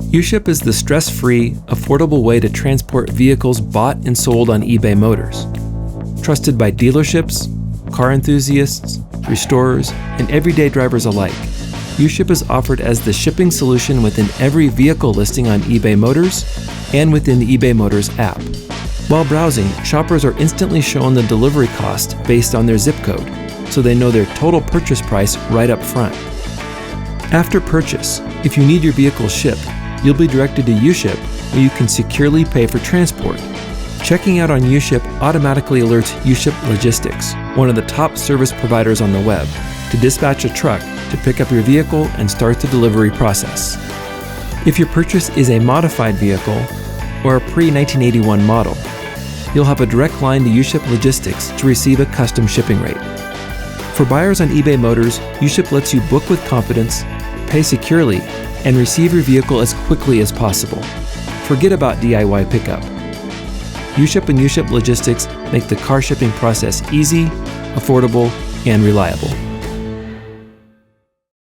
uShip is the stress-free, affordable way to transport vehicles bought and sold on eBay Motors. Trusted by dealerships, car enthusiasts, restorers, and everyday drivers alike, uShip is offered as the shipping solution within every vehicle listing on eBay Motors and within the eBay Motors app. While browsing, shoppers are instantly shown the delivery cost based on their zip code, so they know their total purchase price right up front. After purchase, if you need your vehicle shipped, you'll be directed to uShip, where you can securely pay for transport. Checking out on uShip automatically alerts uShip Logistics, one of the top service providers on the web, to dispatch a truck to pick up your vehicle and start the delivery process. If your purchase is a modified vehicle or a pre-1981 model, you'll have a direct line to uShip Logistics to receive a custom shipping rate. For buyers on eBay Motors, uShip lets you book with confidence, pay securely, and receive your vehicle as quickly as possible. Forget about DIY pickup. uShip and uShip Logistics make the car shipping process easy, affordable, and reliable.